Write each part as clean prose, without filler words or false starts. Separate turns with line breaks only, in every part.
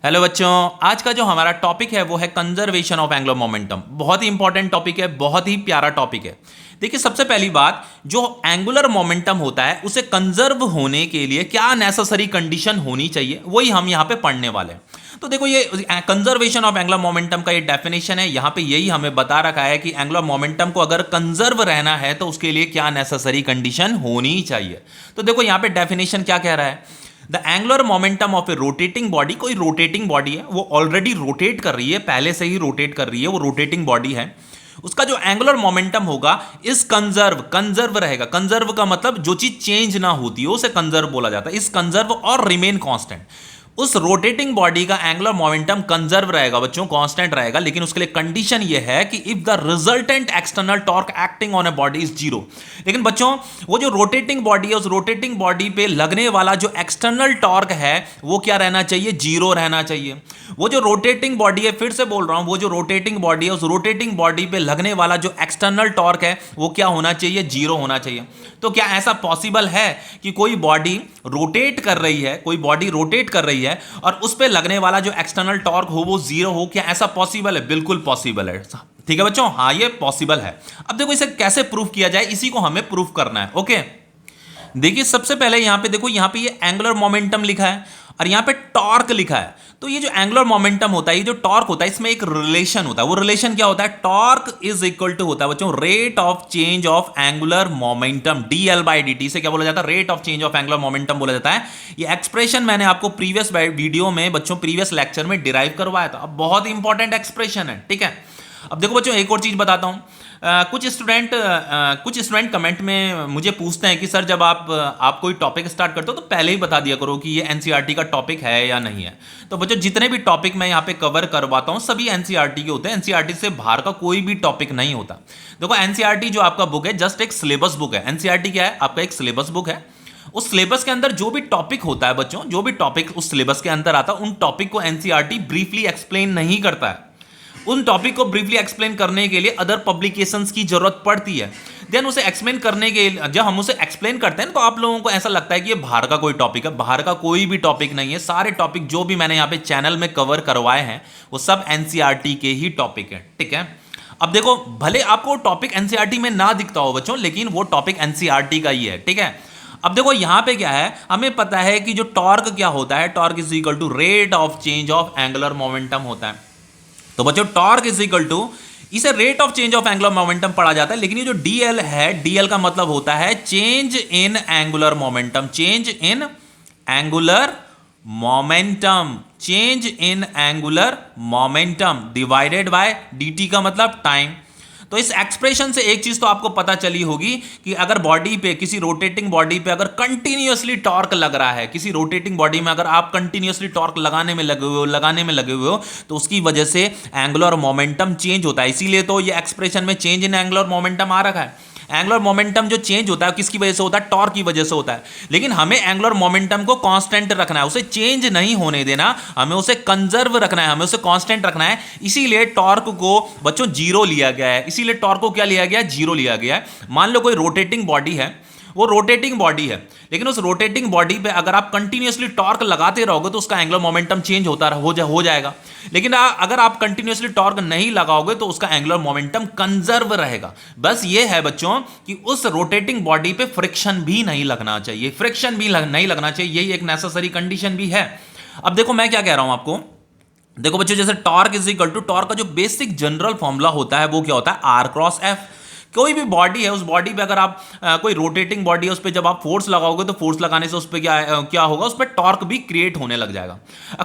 Hello बच्चों, आज का जो हमारा टॉपिक है वो है कंजर्वेशन ऑफ एंगुलर मोमेंटम। बहुत ही इंपॉर्टेंट टॉपिक है, बहुत ही प्यारा टॉपिक है। देखिए, सबसे पहली बात, जो एंगुलर मोमेंटम होता है उसे कंजर्व होने के लिए क्या नेसेसरी कंडीशन होनी चाहिए, वही हम यहाँ पे पढ़ने वाले हैं। तो देखो, ये कंजर्वेशन ऑफ एंगुलर मोमेंटम का ये डेफिनेशन है। यहाँ पे यही हमें बता रखा है कि एंगुलर मोमेंटम को अगर कंजर्व रहना है तो उसके लिए क्या नेसेसरी कंडीशन होनी चाहिए। तो देखो, यहाँ पे डेफिनेशन क्या कह रहा है। The angular momentum of A rotating body, कोई रोटेटिंग बॉडी है, वो ऑलरेडी रोटेट कर रही है, पहले से ही रोटेट कर रही है, वो रोटेटिंग बॉडी है। उसका जो एंगुलर मोमेंटम होगा इस कंजर्व रहेगा। कंजर्व का मतलब जो चीज चेंज ना होती हो उसे कंजर्व बोला जाता है। इस कंजर्व और रिमेन कांस्टेंट, उस रोटेटिंग बॉडी का एंगुलर मोमेंटम कंजर्व रहेगा बच्चों, कांस्टेंट रहेगा। लेकिन उसके लिए कंडीशन ये है कि if the resultant external torque acting on a body is zero. लेकिन बच्चों, वो जो रोटेटिंग बॉडी है, उस रोटेटिंग बॉडी पे लगने वाला जो एक्सटर्नल टॉर्क है वो क्या रहना चाहिए? जीरो रहना चाहिए। वो जो रोटेटिंग बॉडी है, फिर से बोल रहा हूं, वो जो रोटेटिंग बॉडी है, उस रोटेटिंग बॉडी पे लगने वाला जो एक्सटर्नल टॉर्क है वो क्या होना चाहिए? जीरो होना चाहिए। तो क्या ऐसा पॉसिबल है कि कोई बॉडी रोटेट कर रही है, कोई बॉडी रोटेट कर रही है और उस पे लगने वाला जो एक्सटर्नल टॉर्क हो वो जीरो हो? क्या ऐसा पॉसिबल है? बिल्कुल पॉसिबल है। ठीक है बच्चों, हाँ, ये पॉसिबल है। अब देखो, इसे कैसे प्रूव किया जाए, इसी को हमें प्रूव करना है। ओके, देखिए, सबसे पहले यहां पे देखो, यहां पे ये एंगुलर मोमेंटम लिखा है और यहां पे टॉर्क लिखा है। तो ये जो एंगुलर मोमेंटम होता है, ये जो टॉर्क होता है, इसमें एक रिलेशन होता है। वो रिलेशन क्या होता है? टॉर्क इज इक्वल टू होता है बच्चों rate of change of angular momentum, DL by D T. से क्या बोला जाता है? Rate of change of angular momentum बोला जाता है। ये एक्सप्रेशन मैंने आपको प्रीवियस वीडियो में बच्चों, प्रीवियस लेक्चर में डिराइव करवाया था। अब बहुत इंपॉर्टेंट एक्सप्रेशन है, ठीक है। अब देखो बच्चों, एक और चीज बताता हूं। कुछ स्टूडेंट कमेंट में मुझे पूछते हैं कि सर, जब आप कोई टॉपिक स्टार्ट करते हो तो पहले ही बता दिया करो कि ये एनसीईआरटी का टॉपिक है या नहीं है। तो बच्चों, जितने भी टॉपिक मैं यहाँ पे कवर करवाता हूँ सभी एनसीईआरटी के होते हैं। एनसीईआरटी से बाहर का कोई भी टॉपिक नहीं होता। देखो, एनसीईआरटी जो आपका बुक है जस्ट एक सिलेबस बुक है। एनसीईआरटी क्या है? आपका एक सिलेबस बुक है। उस सिलेबस के अंदर जो भी टॉपिक होता है बच्चों, जो भी टॉपिक उस सिलेबस के अंदर आता है, उन टॉपिक को एनसीईआरटी ब्रीफली एक्सप्लेन नहीं करता है। उन टॉपिक को ब्रीफली एक्सप्लेन करने के लिए अदर पब्लिकेशंस की जरूरत पड़ती है। देन उसे एक्सप्लेन करने के लिए, जब हम उसे एक्सप्लेन करते हैं तो आप लोगों को ऐसा लगता है कि ये बाहर का कोई टॉपिक है। बाहर का कोई भी टॉपिक नहीं है। सारे टॉपिक जो भी मैंने यहाँ पे चैनल में कवर करवाए हैं वो सब एनसीईआरटी के ही टॉपिक है, ठीक है। अब देखो, भले आपको टॉपिक एनसीईआरटी में ना दिखता हो बच्चों, लेकिन वो टॉपिक एनसीईआरटी का ही है, ठीक है। अब देखो, यहां पे क्या है, हमें पता है कि जो टॉर्क क्या होता है, torque is equal to rate of change of angular momentum होता है। तो बच्चों, टॉर्क इज इक्वल टू, इसे rate of change of angular momentum पढ़ा जाता है। लेकिन ये जो डीएल है, डीएल का मतलब होता है change in angular momentum, change in angular momentum, change in angular momentum divided by dt का मतलब टाइम। तो इस एक्सप्रेशन से एक चीज तो आपको पता चली होगी कि अगर बॉडी पे, किसी रोटेटिंग बॉडी पे अगर कंटिन्यूअसली टॉर्क लग रहा है, किसी रोटेटिंग बॉडी में अगर आप कंटिन्यूअसली टॉर्क लगाने में लगे हुए हो तो उसकी वजह से एंगुलर मोमेंटम चेंज होता है। इसीलिए तो ये एक्सप्रेशन में चेंज इन एंगुलर मोमेंटम आ रखा है। एंगुलर मोमेंटम जो चेंज होता है किसकी वजह से होता है? टॉर्क की वजह से होता है। लेकिन हमें एंगुलर मोमेंटम को कांस्टेंट रखना है, उसे चेंज नहीं होने देना, हमें उसे कंजर्व रखना है, हमें उसे कांस्टेंट रखना है। इसीलिए टॉर्क को बच्चों जीरो लिया गया है। इसीलिए टॉर्क को क्या लिया गया है? जीरो लिया गया है। मान लो कोई रोटेटिंग बॉडी है, वो रोटेटिंग बॉडी है, लेकिन उस रोटेटिंग बॉडी पे अगर आप कंटिन्यूअसली टॉर्क लगाते रहोगे तो उसका एंगुलर मोमेंटम चेंज हो जाएगा। लेकिन अगर आप कंटिन्यूअसली टॉर्क नहीं लगाओगे तो उसका एंगुलर मोमेंटम कंजर्व रहेगा। बस ये है बच्चों कि उस रोटेटिंग बॉडी पे फ्रिक्शन भी नहीं लगना चाहिए, फ्रिक्शन भी नहीं लगना चाहिए। यही एक नेसेसरी कंडीशन भी है। अब देखो, मैं क्या कह रहा हूं आपको। देखो बच्चों, जैसे torque is equal to, torque का जो बेसिक जनरल फॉर्मूला होता है वो क्या होता है? R cross F. कोई भी बॉडी है, उस बॉडी पे अगर आप कोई रोटेटिंग बॉडी है, उस पर जब आप फोर्स लगाओगे तो फोर्स लगाने से उस पर क्या होगा? उस पर टॉर्क भी क्रिएट होने लग जाएगा।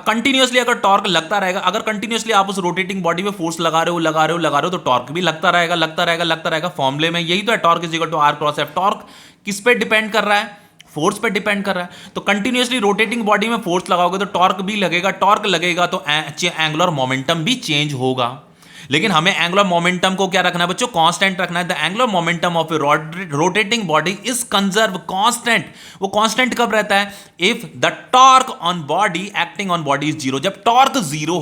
कंटिन्यूअसली अगर टॉर्क लगता रहेगा, अगर कंटिन्यूअसली आप उस रोटेटिंग बॉडी पे फोर्स लगा रहे हो तो टॉर्क भी लगता रहेगा। फॉर्मूले में यही तो है, torque is equal to R cross F. Torque किस पे डिपेंड कर रहा है? फोर्स पे डिपेंड कर रहा है। तो कंटिन्यूअसली रोटेटिंग बॉडी में फोर्स लगाओगे तो टॉर्क भी लगेगा, टॉर्क लगेगा तो एंगुलर मोमेंटम भी चेंज होगा। लेकिन हमें एंगुलर मोमेंटम को क्या रखना है बच्चों? कांस्टेंट रखना है। The angular momentum of A rotating body is conserve constant. वो कांस्टेंट कब रहता है? If the torque on body acting on body is zero. जब टॉर्क जीरो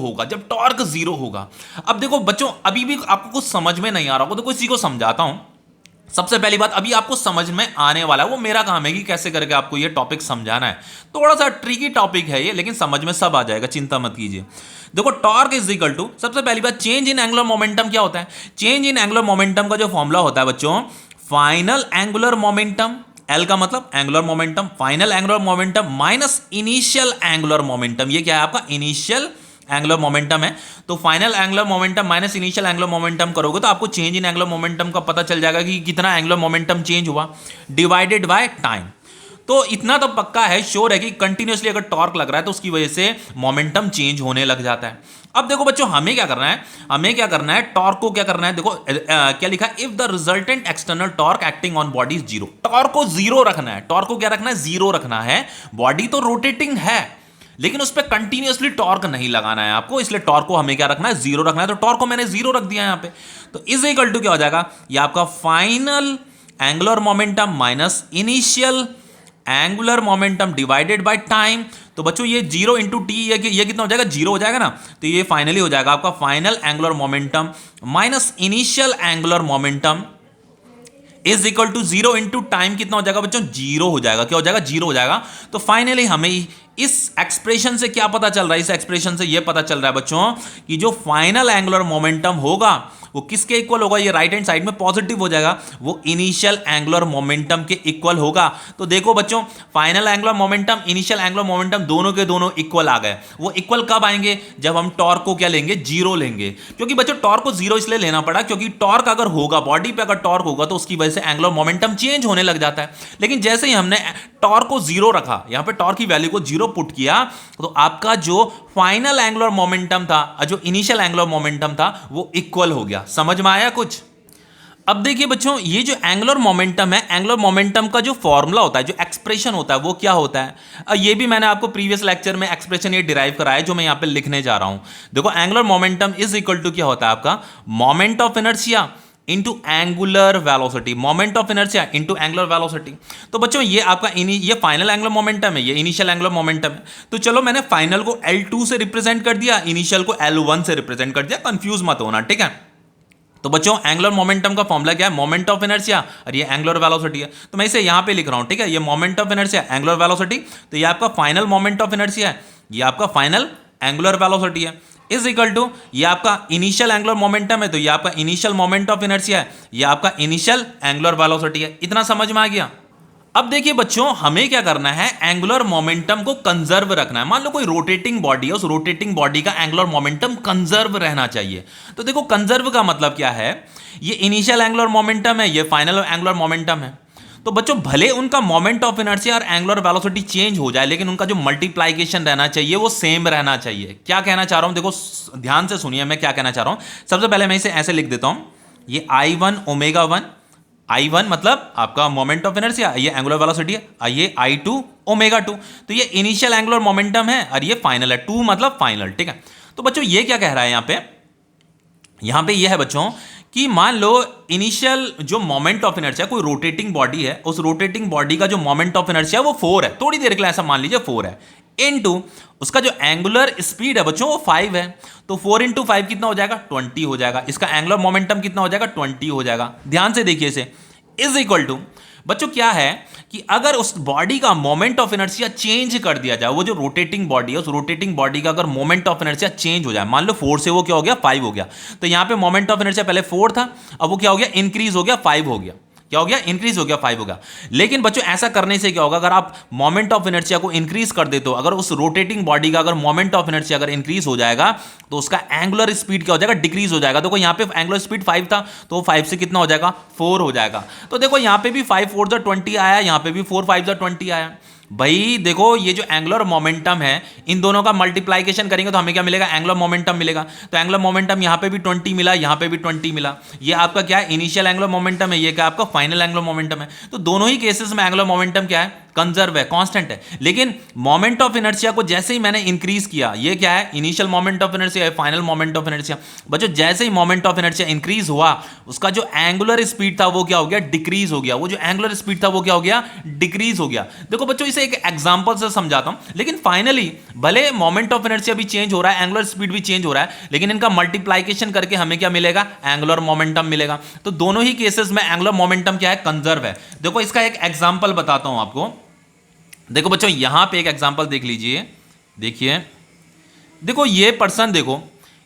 होगा। अब देखो बच्चों, अभी भी आपको कुछ समझ में नहीं आ रहा होगा तो इसी को समझाता हूं। सबसे पहली बात अभी आपको समझ में आने वाला है, वो मेरा काम है कि कैसे करके आपको ये टॉपिक समझाना है। थोड़ा सा ट्रिकी टॉपिक है ये, लेकिन समझ में सब आ जाएगा, चिंता मत कीजिए। देखो टॉर्क इज इक्वल टू, सबसे पहली बात चेंज इन एंगुलर मोमेंटम क्या होता है? चेंज इन एंगुलर मोमेंटम का जो फॉर्मूला होता है बच्चों, फाइनल एंगुलर मोमेंटम, एल का मतलब angular momentum, final angular momentum minus initial angular momentum. ये क्या है आपका? इनिशियल एंगुलर मोमेंटम है। तो final angular momentum minus initial angular momentum करोगे तो आपको चेंज इन एंगुलर मोमेंटम का पता चल जाएगा कि कितना एंगुलर मोमेंटम चेंज हुआ, डिवाइडेड बाय टाइम। तो इतना तो पक्का है, श्योर है कि कंटिन्यूअसली अगर टॉर्क लग रहा है तो उसकी वजह से मोमेंटम चेंज होने लग जाता है। अब देखो बच्चों हमें क्या करना है, टॉर्क को क्या करना है? देखो क्या लिखा है, if the resultant external torque acting on body is zero. Torque को जीरो रखना है, टॉर्क को क्या रखना है? जीरो रखना है। बॉडी तो रोटेटिंग है लेकिन उस पर कंटिन्यूअसली टॉर्क नहीं लगाना है आपको, इसलिए टॉर्क को हमें क्या रखना है? जीरो रखना है। तो टॉर्क को मैंने जीरो रख दिया यहां पे। तो इज इक्वल टू क्या हो जाएगा? ये आपका final angular momentum minus initial angular momentum divided by time. तो बच्चों ये जीरो इंटू टी, ये कितना हो जाएगा? जीरो हो जाएगा ना। तो ये फाइनली हो जाएगा आपका final angular momentum minus initial angular momentum is equal to zero into time. कितना हो जाएगा बच्चों? जीरो हो जाएगा। क्या हो जाएगा? जीरो हो जाएगा। तो फाइनली हमें इस एक्सप्रेशन से क्या पता चल रहा है? इस एक्सप्रेशन से यह पता चल रहा है बच्चों कि जो फाइनल एंगुलर मोमेंटम होगा वो किसके इक्वल होगा? ये राइट हैंड साइड में पॉजिटिव हो जाएगा, वो इनिशियल एंगुलर मोमेंटम के इक्वल होगा। तो देखो बच्चों final angular momentum, initial angular momentum दोनों के दोनों इक्वल आ गए। वो इक्वल कब आएंगे? जब हम टॉर्क को क्या लेंगे? जीरो लेंगे। क्योंकि बच्चों टॉर्क को जीरो इसलिए लेना पड़ा क्योंकि टॉर्क अगर होगा, बॉडी पे अगर टॉर्क होगा तो उसकी वजह से एंगुलर मोमेंटम चेंज होने लग जाता है। लेकिन जैसे ही हमने टॉर्क को जीरो रखा, यहां पे टॉर्क की वैल्यू को जीरो पुट किया, तो आपका जो फाइनल एंगुलर मोमेंटम था, जो इनिशियल एंगुलर मोमेंटम था, वो इक्वल हो गया। समझ में आया कुछ? अब देखिए बच्चों ये जो एंगुलर मोमेंटम है, एंगुलर मोमेंटम का जो फॉर्मूला होता है, जो एक्सप्रेशन होता है, वो क्या होता है? ये भी मैंने आपको प्रीवियस लेक्चर में एक्सप्रेशन ये डिराइव कराया जो मैं यहां पे लिखने जा रहा हूं। देखो angular momentum is equal to क्या होता है आपका? Moment of inertia into angular velocity, moment of inertia into angular velocity. तो बच्चों ये आपका ये फाइनल एंगुलर मोमेंटम है, ये इनिशियल एंगुलर मोमेंटम है। तो चलो मैंने फाइनल को L2 से रिप्रेजेंट कर दिया, इनिशियल को L1 से रिप्रेजेंट कर दिया, कंफ्यूज मत होना, ठीक है? तो बच्चों एंगुलर मोमेंटम का फॉर्मूला क्या है? मोमेंट ऑफ इनर्शिया, और ये एंगुलर वेलोसिटी है। तो मैं इसे यहां पे लिख रहा हूं, ठीक है? ये moment of inertia, angular velocity. तो ये आपका फाइनल मोमेंट ऑफ इनर्शिया है, ये आपका फाइनल एंगुलर वेलोसिटी है, इज इक्वल टू ये आपका इनिशियल एंगुलर मोमेंटम है, तो ये आपका इनिशियल मोमेंट ऑफ इनर्शिया है, ये आपका इनिशियल एंगुलर वेलोसिटी है। इतना समझ में आ गया? अब देखिए बच्चों हमें क्या करना है? एंगुलर मोमेंटम को कंजर्व रखना है। मान लो कोई रोटेटिंग बॉडी है, उस रोटेटिंग बॉडी का एंगुलर मोमेंटम कंजर्व रहना चाहिए। तो देखो कंजर्व का मतलब क्या है? ये इनिशियल एंगुलर मोमेंटम है, ये फाइनल एंगुलर मोमेंटम है। तो बच्चों भले उनका मोमेंट ऑफ इनर्शिया और एंगुलर वेलोसिटी चेंज हो जाए, लेकिन उनका जो मल्टीप्लाइकेशन रहना चाहिए वो सेम रहना चाहिए। क्या कहना चाह रहा हूं? देखो ध्यान से सुनिए मैं क्या कहना चाह रहा हूं। सबसे पहले मैं इसे ऐसे लिख देता हूं, ये I1 ओमेगा 1, I1 मतलब आपका मोमेंट ऑफ इनर्शिया, ये एंगुलर वेलोसिटी है, ये I2 ओमेगा 2। तो ये इनिशियल एंगुलर मोमेंटम है और ये फाइनल है, 2 मतलब फाइनल, ठीक है? तो बच्चों ये क्या कह रहा है यहां पे ये है बच्चों कि मान लो इनिशियल जो मोमेंट ऑफ इनर्शिया, कोई रोटेटिंग बॉडी है, उस रोटेटिंग बॉडी का जो मोमेंट ऑफ इनर्शिया वो 4 है, थोड़ी देर के लिए ऐसा मान लीजिए 4 है, इनटू उसका जो एंगुलर स्पीड है बच्चों वो 5 है। तो 4 इंटू 5 कितना हो जाएगा? 20 हो जाएगा। इसका एंगुलर मोमेंटम कितना हो जाएगा? 20 हो जाएगा। ध्यान से देखिए इसे, इज इक्वल टू बच्चों क्या है कि अगर उस बॉडी का मोमेंट ऑफ इनर्शिया चेंज कर दिया जाए, वो जो रोटेटिंग बॉडी है, उस रोटेटिंग बॉडी का अगर मोमेंट ऑफ इनर्शिया चेंज हो जाए, मान लो 4 से वो क्या हो गया? 5 हो गया। तो यहां पे मोमेंट ऑफ इनर्शिया पहले 4 था, अब वो क्या हो गया? इंक्रीज हो गया, 5 हो गया। क्या हो गया? इंक्रीज हो गया, 5 हो गया। लेकिन बच्चों ऐसा करने से क्या होगा? अगर आप मोमेंट ऑफ इनर्शिया को इंक्रीज कर देते हो, अगर उस रोटेटिंग बॉडी का अगर मोमेंट ऑफ इनर्शिया अगर इंक्रीज हो जाएगा तो उसका एंगुलर स्पीड क्या हो जाएगा? डिक्रीज हो जाएगा। देखो यहां पे एंगुलर स्पीड 5 था, तो 5 से कितना हो जाएगा? 4 हो जाएगा। तो देखो यहां पे भी 5 4 जा 20 आया, यहां पे भी 4 5 जा 20 आया। भाई देखो ये जो एंगुलर मोमेंटम है, इन दोनों का मल्टीप्लाइकेशन करेंगे तो हमें क्या मिलेगा? एंगुलर मोमेंटम मिलेगा। तो एंगुलर मोमेंटम यहां पे भी 20 मिला, यहां पे भी 20 मिला। ये आपका क्या है? इनिशियल एंगुलर मोमेंटम है, ये क्या आपका फाइनल एंगुलर मोमेंटम है। तो दोनों ही केसेस में एंगुलर मोमेंटम क्या है? कंजर्व है, कांस्टेंट है। लेकिन मोमेंट ऑफ इनर्शिया को जैसे ही मैंने इंक्रीज किया, ये क्या है? इनिशियल मोमेंट ऑफ इनर्शिया है, फाइनल मोमेंट ऑफ इनर्शिया। बच्चों जैसे ही मोमेंट ऑफ इनर्शिया इंक्रीज हुआ, उसका जो एंगुलर स्पीड था वो क्या हो गया? डिक्रीज हो गया। वो जो एंगुलर स्पीड था वो क्या हो गया? डिक्रीज हो गया। देखो बच्चों इसे एक एग्जांपल से समझाता हूं। लेकिन फाइनली भले मोमेंट ऑफ इनर्शिया भी चेंज हो रहा है, एंगुलर स्पीड भी चेंज हो रहा है, लेकिन इनका मल्टीप्लाइकेशन करके हमें क्या मिलेगा? एंगुलर मोमेंटम मिलेगा। तो दोनों ही केसेस में एंगुलर मोमेंटम क्या है? कंजर्व है। देखो इसका एक एग्जांपल बताता हूं आपको। देखो बच्चों यहां पे एक एग्जांपल देख लीजिए। देखिए, देखो ये पर्सन, देखो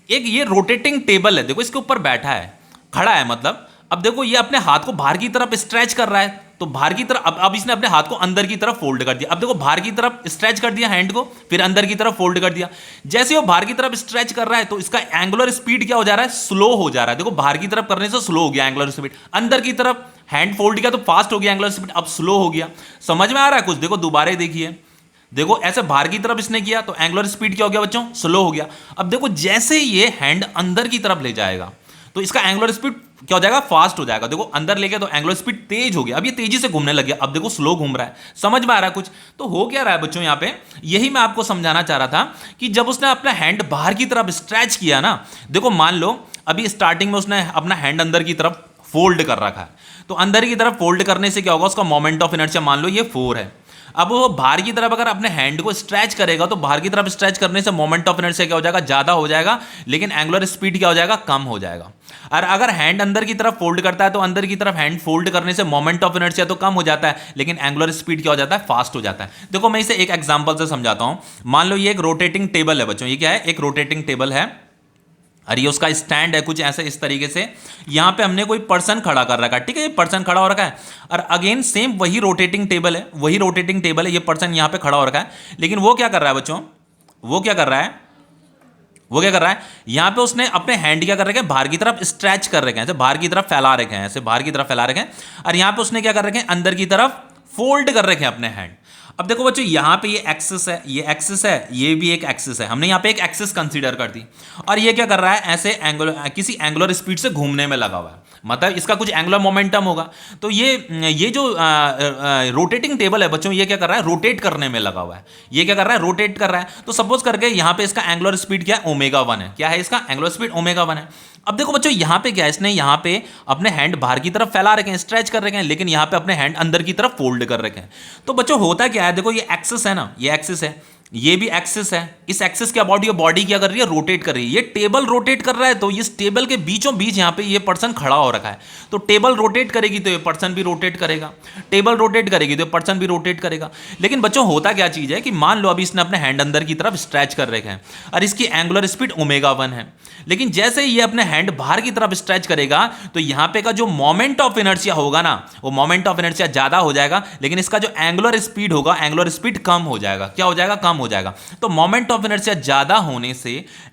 एक ये रोटेटिंग टेबल है, देखो इसके ऊपर बैठा है, खड़ा है मतलब। अब देखो ये अपने हाथ को बाहर की तरफ स्ट्रेच कर रहा है, तो बाहर की तरफ अब इसने अपने हाथ को अंदर की तरफ फोल्ड कर दिया। अब देखो बाहर की तरफ स्ट्रेच कर दिया हैंड को, फिर अंदर की तरफ फोल्ड कर दिया। जैसे वो बाहर की तरफ स्ट्रेच कर रहा है तो इसका एंगुलर स्पीड क्या हो जा रहा है? स्लो हो जा रहा है। देखो बाहर की तरफ करने से स्लो हो गया एंगुलर स्पीड, अंदर की तरफ हैंड फोल्ड किया तो फास्ट हो गया एंगुलर स्पीड, अब स्लो हो गया। समझ में आ रहा है कुछ? देखो दोबारा देखिए, देखो ऐसे बाहर की तरफ इसने किया तो एंगुलर स्पीड क्या हो गया बच्चों? स्लो हो गया। अब देखो जैसे ये हैंड अंदर की तरफ ले जाएगा तो इसका एंगुलर स्पीड क्या हो जाएगा? फास्ट हो जाएगा। देखो अंदर ले गया तो एंगुलर स्पीड तेज हो गया, अब ये तेजी से घूमने लग गया, अब देखो स्लो घूम रहा है। समझ में आ रहा है कुछ? तो हो क्या रहा है बच्चों यहां पे? यही मैं आपको समझाना चाह रहा था कि जब उसने अपना हैंड बाहर की तरफ स्ट्रेच किया ना, देखो मान लो अभी स्टार्टिंग में उसने अपना हैंड अंदर की तरफ फोल्ड कर रखा है, तो अंदर की तरफ फोल्ड करने से क्या होगा? उसका मोमेंट ऑफ इनर्शिया मान लो ये 4 है। अब वो बाहर की तरफ अगर अपने हैंड को स्ट्रेच करेगा तो बाहर की तरफ स्ट्रेच करने से मोमेंट ऑफ इनर्शिया क्या हो जाएगा? ज्यादा हो जाएगा, लेकिन एंगुलर स्पीड क्या हो जाएगा? कम हो जाएगा। और अगर हैंड अंदर की तरफ फोल्ड करता है तो अंदर की तरफ हैंड फोल्ड करने से मोमेंट ऑफ इनर्शिया तो कम हो जाता है, लेकिन एंगुलर स्पीड क्या हो जाता है? फास्ट हो जाता है। देखो मैं इसे एक एग्जांपल से समझाता हूं। मान लो ये एक रोटेटिंग टेबल है बच्चों, ये क्या है? एक रोटेटिंग टेबल है और ये उसका स्टैंड है कुछ ऐसे इस तरीके से। यहां पे हमने कोई पर्सन खड़ा कर रखा है, ठीक है, ये पर्सन खड़ा हो रखा है और अगेन सेम वही रोटेटिंग टेबल है, वही रोटेटिंग टेबल है, ये पर्सन यहां पे खड़ा हो रखा है। लेकिन वो क्या कर रहा है बच्चों? वो क्या कर रहा है? वो क्या कर रहा है? यहां पे उसने अपने हैंड क्या कर रखे हैं? बाहर की तरफ स्ट्रेच कर रखे हैं, ऐसे बाहर की तरफ फैला रखे हैं, ऐसे बाहर की तरफ फैला रखे हैं। और यहां पे उसने क्या कर रखे हैं? अंदर की तरफ फोल्ड कर रखे हैं अपने हैंड। अब देखो बच्चों यहां पे ये एक्सिस है, ये एक्सिस है, ये भी एक एक्सिस है, हमने यहां पे एक एक्सिस कंसीडर कर दी। और ये क्या कर रहा है? ऐसे एंगुलर किसी एंगुलर स्पीड से घूमने में लगा हुआ है, मतलब इसका कुछ एंगुलर मोमेंटम होगा। तो ये जो रोटेटिंग टेबल है बच्चों, ये क्या कर रहा है? रोटेट करने में लगा हुआ है। ये क्या कर रहा है? रोटेट कर रहा है। तो सपोज करके यहां पे इसका एंगुलर स्पीड क्या है? ω1 है। क्या है इसका एंगुलर स्पीड? ω1 है। अब देखो बच्चों यहां पे क्या है? इसने यहां पे अपने हैंड बाहर की तरफ फैला रखे हैं, स्ट्रेच कर रखे हैं, लेकिन यहां पे अपने हैंड अंदर की तरफ फोल्ड कर रखे हैं। तो बच्चों होता क्या है? देखो ये एक्सिस है ना, ये एक्सिस है, ये भी एक्सिस है। इस एक्सिस के अबाउट ये बॉडी क्या कर रही है? रोटेट कर रही है। ये टेबल रोटेट कर रहा है, तो इस टेबल के बीचों बीच यहां पे ये पर्सन खड़ा हो रखा है। तो टेबल रोटेट करेगी तो ये पर्सन भी रोटेट करेगा, टेबल रोटेट करेगी तो ये पर्सन भी रोटेट करेगा। लेकिन बच्चों होता क्या चीज है कि मान लो अभी इसने अपने हैंड अंदर की तरफ स्ट्रेच कर रखे हैं और इसकी एंगुलर स्पीड ω1 है, लेकिन जैसे ही ये अपने हैंड बाहर की तरफ स्ट्रेच करेगा तो यहां पे का जो मोमेंट ऑफ इनर्शिया होगा ना, वो मोमेंट ऑफ इनर्शिया ज्यादा हो जाएगा, लेकिन इसका जो एंगुलर स्पीड होगा, एंगुलर स्पीड कम हो जाएगा। क्या हो जाएगा? कम हो जाएगा। तो मोमेंट ऑफ इनर्शिया ज्यादा होने से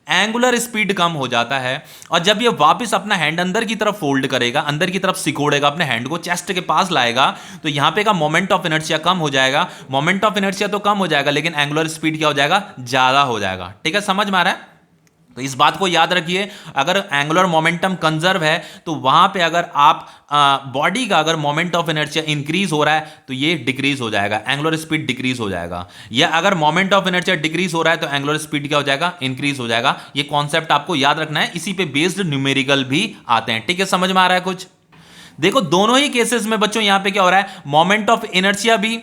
एंगुलर स्पीड कम हो जाता है, और जब ये वापस अपना हैंड अंदर की तरफ फोल्ड करेगा, अंदर की तरफ सिकोड़ेगा, अपने हैंड को चेस्ट के पास लाएगा, तो यहां पे का मोमेंट ऑफ इनर्शिया कम हो जाएगा। मोमेंट ऑफ इनर्शिया तो कम हो जाएगा, लेकिन एंगुलर स्पीड क्या हो जाएगा? ज्यादा हो जाएगा। ठीक है, समझ में आ रहा है? तो इस बात को याद रखिए, अगर एंगुलर मोमेंटम कंजर्व है तो वहां पे अगर आप बॉडी का अगर मोमेंट ऑफ इनर्शिया इंक्रीज हो रहा है तो ये डिक्रीज हो जाएगा, एंगुलर स्पीड डिक्रीज हो जाएगा। या अगर मोमेंट ऑफ इनर्शिया डिक्रीज हो रहा है तो एंगुलर स्पीड क्या हो जाएगा? इंक्रीज हो जाएगा। ये कॉन्सेप्ट आपको याद रखना है, इसी पे बेस्ड न्यूमेरिकल भी आते हैं। ठीक है, समझ में आ रहा है कुछ? देखो दोनों ही केसेस में बच्चों यहां पे क्या हो रहा है? मोमेंट ऑफ इनर्शिया भी,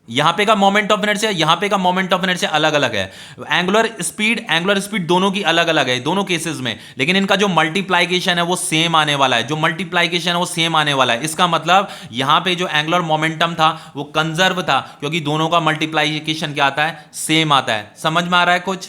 यहां पे का मोमेंट ऑफ इनर्शिया, यहां पे का मोमेंट ऑफ इनर्शिया अलग अलग है। एंगुलर स्पीड दोनों की अलग अलग है दोनों केसेस में, लेकिन इनका जो मल्टीप्लाइकेशन है वो सेम आने वाला है। जो मल्टीप्लाइकेशन है वो सेम आने वाला है। इसका मतलब यहां पे जो एंगुलर मोमेंटम था वो कंजर्व था, क्योंकि दोनों का मल्टीप्लाइकेशन क्या आता है? सेम आता है। समझ में आ रहा है कुछ?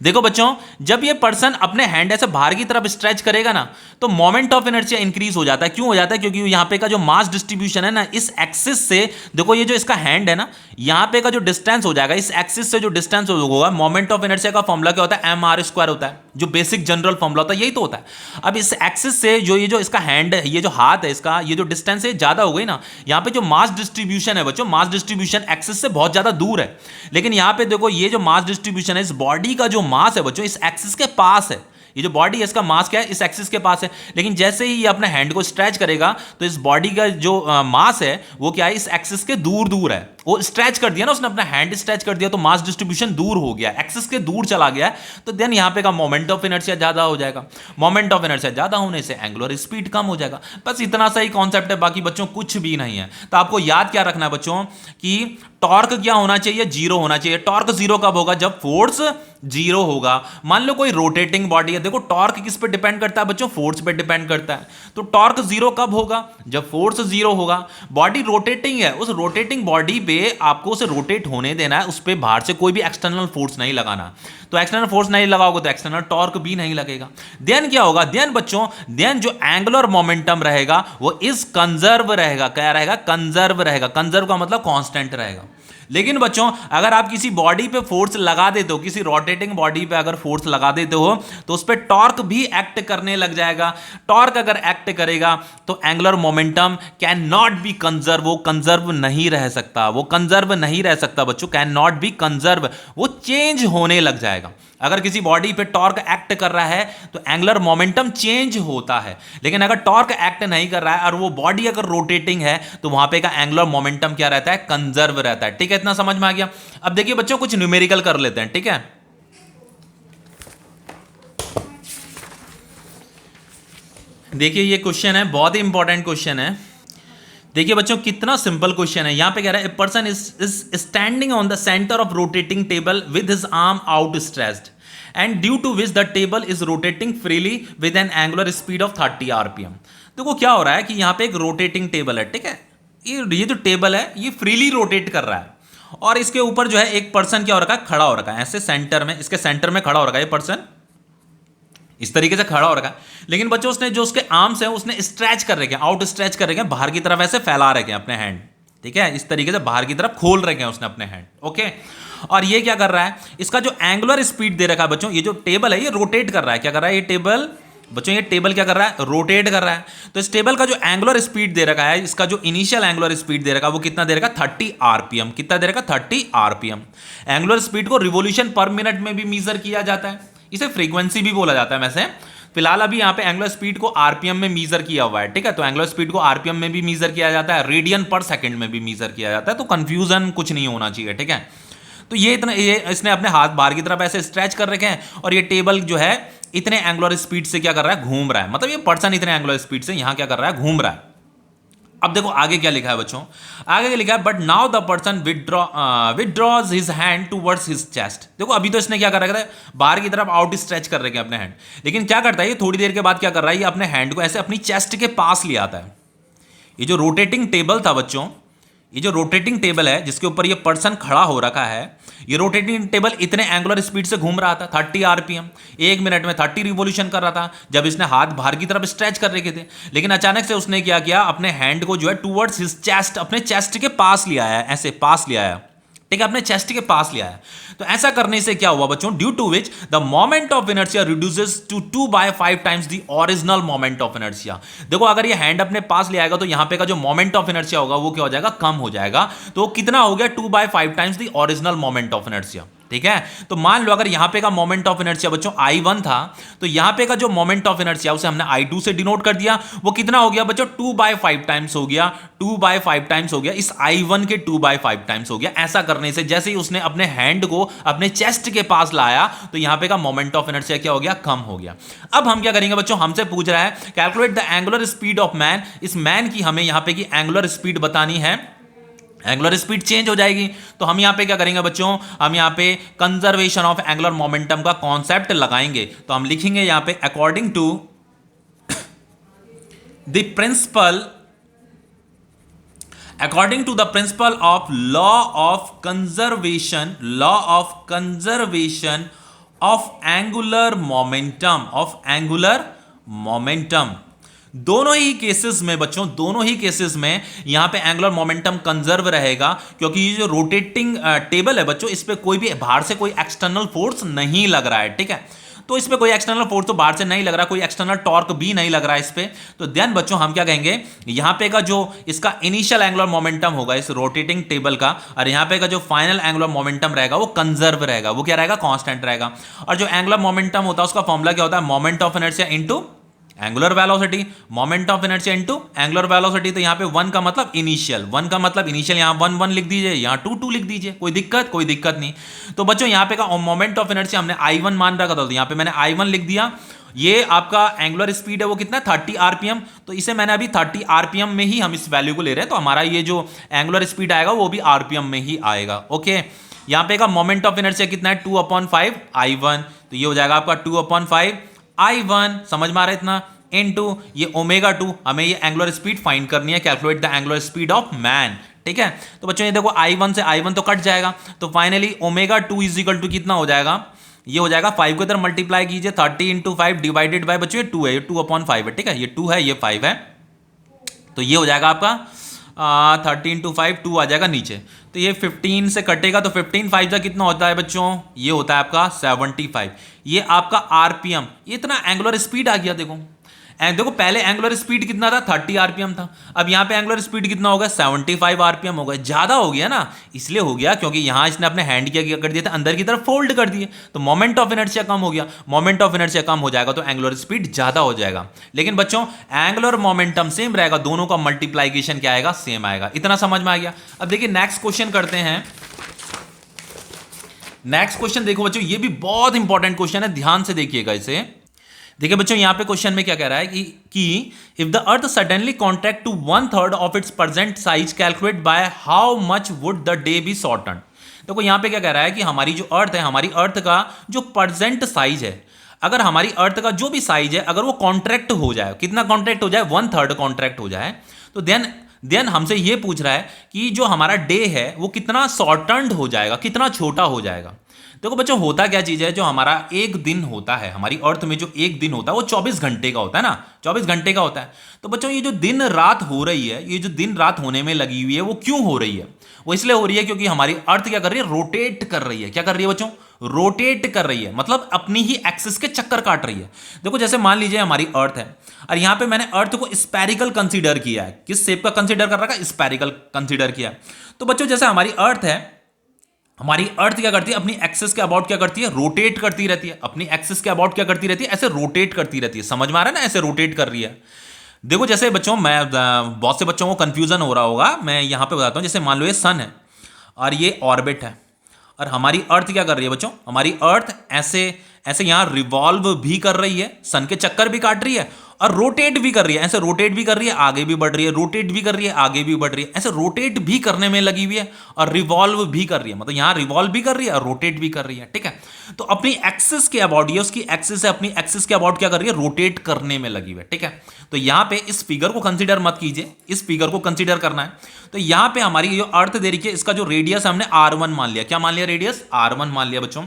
देखो बच्चों जब ये पर्सन अपने हैंड ऐसे बाहर की तरफ स्ट्रेच करेगा ना, तो मोमेंट ऑफ इनर्शिया इंक्रीज हो जाता है। क्यों हो जाता है? क्योंकि यहां पे का जो मास डिस्ट्रीब्यूशन है ना, इस एक्सिस से, देखो ये जो इसका हैंड है ना, यहां पे का जो डिस्टेंस हो जाएगा, इस एक्सिस से जो डिस्टेंस होगा, मोमेंट ऑफ इनर्शिया का फॉर्मूला क्या होता है? mr² होता है, जो बेसिक जनरल फॉर्मूला होता है, यही तो होता है। अब इस एक्सिस से जो ये जो इसका हैंड है, ये जो हाथ है इसका, ये जो डिस्टेंस है ज्यादा हो गई ना, यहां पे जो मास डिस्ट्रीब्यूशन है बच्चों, मास डिस्ट्रीब्यूशन एक्सिस से बहुत ज्यादा दूर है। लेकिन यहां पे देखो ये जो मास डिस्ट्रीब्यूशन है, इस बॉडी का जो मास है बच्चों, इस एक्सिस के पास है। ये जो बॉडी है इसका मास क्या है? इस एक्सिस के पास है। लेकिन जैसे ही ये अपने हैंड को स्ट्रेच करेगा तो इस बॉडी का जो मास है वो क्या है? इस एक्सिस के दूर दूर है, वो स्ट्रेच कर दिया ना, उसने अपना हैंड स्ट्रेच कर दिया, तो मास डिस्ट्रीब्यूशन दूर हो गया, एक्सिस के दूर चला गया, तो देन यहां पे का मोमेंट ऑफ इनर्शिया ज्यादा हो जाएगा। मोमेंट ऑफ इनर्शिया ज्यादा होने से एंगुलर स्पीड कम हो जाएगा। बस इतना सा ही कॉन्सेप्ट है, बाकी बच्चों कुछ भी नहीं है। तो आपको याद क्या रखना है बच्चों कि टॉर्क क्या होना चाहिए, जीरो होना चाहिए। टॉर्क जीरो कब होगा, जब फोर्स जीरो होगा। मान लो कोई रोटेटिंग बॉडी है, देखो टॉर्क किस पे डिपेंड करता है बच्चों, फोर्स पे डिपेंड करता है। तो टॉर्क जीरो कब होगा, जब फोर्स जीरो होगा। बॉडी रोटेटिंग है, उस रोटेटिंग बॉडी पे आपको उसे रोटेट होने देना है, उस पे बाहर से कोई भी एक्सटर्नल फोर्स नहीं लगाना। तो एक्सटर्नल फोर्स नहीं लगाओगे तो एक्सटर्नल टॉर्क भी नहीं लगेगा। देन क्या होगा, देन बच्चों, देन जो एंगुलर मोमेंटम रहेगा वो इज कंजर्व रहेगा। क्या रहेगा, कंजर्व रहेगा। कंजर्व का मतलब कांस्टेंट रहेगा। लेकिन बच्चों अगर आप किसी बॉडी पे फोर्स लगा देते हो, किसी रोटेटिंग बॉडी पे अगर फोर्स लगा देते हो, तो उस पे टॉर्क भी एक्ट करने लग जाएगा। टॉर्क अगर एक्ट करेगा तो angular momentum can not be conserve, वो कंजर्व नहीं रह सकता, वो कंजर्व नहीं रह सकता बच्चों, कैन नॉट बी कंजर्व, वो चेंज होने लग जाएगा। अगर किसी बॉडी पे टॉर्क एक्ट कर रहा है तो एंगुलर मोमेंटम चेंज होता है। लेकिन अगर टॉर्क एक्ट नहीं कर रहा है और वो बॉडी अगर रोटेटिंग है तो वहां पे का एंगुलर मोमेंटम क्या रहता है, कंजर्व रहता है। ठीक है, इतना समझ में आ गया। अब देखिए बच्चों कुछ न्यूमेरिकल कर लेते हैं। ठीक है, देखिए ये क्वेश्चन है, बहुत ही इंपॉर्टेंट क्वेश्चन है। देखिए बच्चों कितना सिंपल क्वेश्चन है। यहां पे कह रहा है a person is standing on the centre of rotating table with his arm outstretched and due to which the table is rotating freely with an angular speed of 30 RPM. देखो क्या हो रहा है कि यहां पे एक रोटेटिंग टेबल है। ठीक है, ये जो टेबल है ये फ्रीली रोटेट कर रहा है और इसके ऊपर जो है एक पर्सन क्या हो रखा है, खड़ा हो रखा है ऐसे सेंटर में, इसके सेंटर में खड़ा हो रखा है ये पर्सन, इस तरीके से खड़ा हो रखा है। लेकिन बच्चों उसने जो उसके आर्म्स हैं उसने स्ट्रेच कर रखे हैं, आउट स्ट्रेच कर रखे हैं, बाहर की तरफ ऐसे फैला रखे हैं अपने हैंड। ठीक है, इस तरीके से बाहर की तरफ खोल रखे हैं उसने अपने हैंड। ओके, और ये क्या कर रहा है, इसका जो एंगुलर स्पीड दे रखा है बच्चों, ये जो टेबल है ये रोटेट कर रहा है। क्या कर रहा है ये टेबल बच्चों, ये टेबल क्या कर रहा है, रोटेट कर रहा है। तो इस टेबल का जो एंगुलर स्पीड दे रखा है, इसका जो इनिशियल एंगुलर स्पीड दे रखा है वो कितना दे रखा, 30 आरपीएम। कितना दे रखा, 30 आरपीएम। एंगुलर स्पीड को रिवोल्यूशन पर मिनट में भी मेजर किया जाता है, इसे फ्रीक्वेंसी भी बोला जाता है। वैसे फिलहाल अभी यहाँ पे एंगुलर स्पीड को आरपीएम में मीजर किया हुआ है। ठीक है, तो एंगुलर स्पीड को आरपीएम में भी मीजर किया जाता है, रेडियन पर सेकंड में भी मीजर किया जाता है। तो कंफ्यूजन कुछ नहीं होना चाहिए। ठीक है, तो ये इतना, ये इसने अपने हाथ बाहर की तरफ ऐसे स्ट्रेच कर रखे हैं और ये टेबल जो है इतने एंगुलर स्पीड से क्या कर रहा है, घूम रहा है। मतलब ये पर्सन इतने एंगुलर स्पीड से यहां क्या कर रहा है, घूम रहा है। अब देखो आगे क्या लिखा है बच्चों, आगे क्या लिखा है, but now the person withdraws his hand towards his chest. देखो अभी तो इसने क्या कर रखा है, बाहर की तरफ आउट स्ट्रेच कर रखे हैं अपने हैंड, लेकिन क्या करता है ये थोड़ी देर के बाद क्या कर रहा है, ये अपने हैंड को ऐसे अपनी चेस्ट के पास ले आता है। ये जो रोटेटिंग टेबल था बच्चों, ये जो रोटेटिंग टेबल है जिसके ऊपर ये पर्सन खड़ा हो रखा है, ये रोटेटिंग टेबल इतने एंगुलर स्पीड से घूम रहा था, 30 आरपीएम, एक मिनट में 30 रिवॉल्यूशन कर रहा था जब इसने हाथ बाहर की तरफ स्ट्रेच कर रखे थे। लेकिन अचानक से उसने क्या किया, अपने हैंड को जो है टुवर्ड्स हिज चेस्ट, अपने चेस्ट के पास ले आया, ऐसे पास ले आया। ठीक है, अपने चेस्ट के पास ले आया। तो ऐसा करने से क्या हुआ बच्चों, due to which the moment of inertia reduces to 2/5 times the original moment of inertia. देखो अगर ये हैंड अपने पास ले आएगा तो यहां पे का जो मोमेंट ऑफ इनर्शिया होगा वो क्या हो जाएगा, कम हो जाएगा। तो कितना हो गया, 2/5 times the original moment of inertia. ठीक है, तो मान लो अगर यहां पे का मोमेंट ऑफ इनर्शिया बच्चों I1 था, तो यहां पे का जो मोमेंट ऑफ इनर्शिया उसे हमने I2 से डिनोट कर दिया, वो कितना हो गया बच्चों, 2/5 टाइम्स हो गया, 2/5 टाइम्स हो गया, इस I1 के 2/5 टाइम्स हो गया। ऐसा करने से जैसे ही उसने अपने हैंड को अपने चेस्ट के पास लाया तो यहां पे का मोमेंट ऑफ इनर्शिया क्या हो गया, कम हो गया। अब हम क्या करेंगे बच्चों, हमसे पूछ रहा है calculate the angular speed of man. इस मैन की हमें यहां पे की एंगुलर स्पीड बतानी है, एंगुलर स्पीड चेंज हो जाएगी। तो हम यहां पे क्या करेंगे बच्चों, हम यहां पे कंजर्वेशन ऑफ एंगुलर मोमेंटम का कॉन्सेप्ट लगाएंगे। तो हम लिखेंगे यहां पे according to the principle, according to the principle of law of conservation, law of conservation of angular momentum, of angular momentum. दोनों ही केसेस में बच्चों, दोनों ही केसेस में यहां पे एंगुलर मोमेंटम कंजर्व रहेगा, क्योंकि ये जो रोटेटिंग टेबल है बच्चों, इस पे कोई भी बाहर से कोई एक्सटर्नल फोर्स नहीं लग रहा है। ठीक है, तो इस पे कोई एक्सटर्नल फोर्स तो बाहर से नहीं लग रहा, कोई एक्सटर्नल टॉर्क भी नहीं लग रहा है इस पे। तो देन बच्चों हम क्या कहेंगे, यहां पे का जो इसका इनिशियल एंगुलर मोमेंटम होगा इस रोटेटिंग टेबल का, और यहां पे का जो फाइनल एंगुलर मोमेंटम रहेगा वो कंजर्व रहेगा, वो क्या रहेगा, कांस्टेंट रहेगा। और जो एंगुलर मोमेंटम होता है उसका फॉर्मूला क्या होता है, moment of inertia into angular velocity, moment of inertia into angular velocity. तो यहाँ पे 1 का मतलब इनिशियल, 1 का मतलब इनिशियल, यहाँ 1 1 लिख दीजिए, यहाँ 2 2 लिख दीजिए, कोई दिक्कत नहीं। तो बच्चों यहाँ पे का मोमेंट ऑफ इनर्शिया हमने I1 मान रखा था, तो यहाँ पे मैंने I1 लिख दिया। ये आपका एंगुलर स्पीड है वो कितना 30 आरपीएम, तो इसे मैंने अभी 30 आरपीएम में ही हम इस वैल्यू को ले रहे हैं, तो हमारा ये जो एंगुलर स्पीड आएगा वो भी आरपीएम में ही आएगा। ओके, यहाँ पे का मोमेंट ऑफ इनर्शिया कितना है 2/5 I1, तो ये हो जाएगा आपका 2/5 I1, समझ में आ रहा है इतना, इनटू ये ω2, हमें ये एंगुलर स्पीड फाइंड करनी है, calculate the angular speed of man. ठीक है, तो बच्चों ये देखो I1 से I1 तो कट जाएगा, तो फाइनली ω2 इज इक्वल टू कितना हो जाएगा, ये हो जाएगा 5 को इधर मल्टीप्लाई कीजिए, 30 × 5 डिवाइडेड बाय बच्चों ये 2 है, ये 2/5 है। ठीक है, ये 2 है, ये 5 है, तो ये हो जाएगा आपका 30 × 5, 2 आ जाएगा नीचे, तो ये 15 से कटेगा, तो 15 5 का कितना होता है बच्चों, ये होता है आपका 75। ये आपका आरपीएम, ये इतना एंगुलर स्पीड आ गया। देखो पहले एंगुलर स्पीड कितना था 30 आरपीएम था, अब यहाँ पे एंगुलर स्पीड कितना हो गया 75 आरपीएम हो गया, ज्यादा हो गया ना, इसलिए हो गया क्योंकि यहाँ इसने अपने हैंड क्या कर दिया था, अंदर की तरफ फोल्ड कर दिए, तो मोमेंट ऑफ इनर्शिया कम हो गया। मोमेंट ऑफ इनर्शिया कम हो जाएगा तो एंगुलर स्पीड ज्यादा हो जाएगा, लेकिन बच्चों एंगुलर मोमेंटम सेम रहेगा, दोनों का मल्टीप्लाइकेशन क्या आएगा, सेम आएगा। इतना समझ में आ गया। अब देखिए नेक्स्ट क्वेश्चन करते हैं। नेक्स्ट क्वेश्चन देखो बच्चों, ये भी बहुत इंपॉर्टेंट क्वेश्चन है, ध्यान से देखिएगा इसे। देखिए बच्चों यहाँ पे क्वेश्चन में क्या कह रहा है कि if the earth suddenly contract to 1/3 of its present size, calculate by how much would the day be shorten. देखो यहाँ पे क्या कह रहा है कि हमारी जो अर्थ है, हमारी अर्थ का जो प्रेजेंट साइज है, अगर हमारी अर्थ का जो भी साइज है अगर वो कॉन्ट्रैक्ट हो जाए, कितना कॉन्ट्रैक्ट हो जाए, 1/3 कॉन्ट्रैक्ट हो जाए, तो देन हमसे ये पूछ रहा है कि जो हमारा डे है वो कितना शॉर्टन्ड हो जाएगा, कितना छोटा हो जाएगा। देखो बच्चों होता क्या चीज है, जो हमारा एक दिन होता है, हमारी अर्थ में जो एक दिन होता है वो 24 घंटे का होता है ना, 24 घंटे का होता है। तो बच्चों ये जो दिन रात हो रही है, ये जो दिन रात होने में लगी हुई है, वो क्यों हो रही है, वो इसलिए हो रही है क्योंकि हमारी अर्थ क्या कर रही है, रोटेट कर रही है। क्या कर रही है बच्चों, रोटेट कर रही है, मतलब अपनी ही एक्सिस के चक्कर काट रही है। देखो जैसे मान लीजिए हमारी अर्थ है और यहां पे मैंने अर्थ को स्पेरिकल कंसीडर किया है, किस शेप का कंसीडर कर रखा है, स्पेरिकल कंसीडर किया। तो बच्चों जैसे हमारी अर्थ है, हमारी अर्थ क्या करती है, अपनी एक्सिस के अबाउट क्या करती है, रोटेट करती रहती है, अपनी एक्सिस के अबाउट क्या करती रहती है, ऐसे रोटेट करती रहती है। समझ में आ रहा है ना, ऐसे रोटेट कर रही है। देखो जैसे बच्चों, मैं बहुत से बच्चों को कंफ्यूजन हो रहा होगा, मैं यहां पे बताता हूं। जैसे मान लो ये सन है और ये ऑर्बिट है, और हमारी अर्थ क्या कर रही है बच्चों, हमारी अर्थ ऐसे ऐसे यहां रिवॉल्व भी कर रही है, सन के चक्कर भी काट रही है और रोटेट भी कर रही है, ऐसे रोटेट भी कर रही है, आगे भी बढ़ रही है, रोटेट भी कर रही है, आगे भी बढ़ रही है, ऐसे रोटेट भी करने में लगी हुई है और रिवॉल्व भी कर रही है, मतलब यहां रिवॉल्व भी कर रही है और रोटेट भी कर रही है। ठीक है, तो अपनी एक्सिस के अबाउट, ये उसकी एक्सिस है, अपनी एक्सिस के अबाउट क्या कर रही है, रोटेट करने में लगी हुई है। ठीक है, तो यहां पे इस फिगर को कंसीडर मत कीजिए, इस फिगर को कंसीडर करना है। तो यहां पे हमारी जो अर्थ दे रही है, इसका जो रेडियस हमने R1 मान लिया। क्या मान लिया, रेडियस R1 मान लिया बच्चों।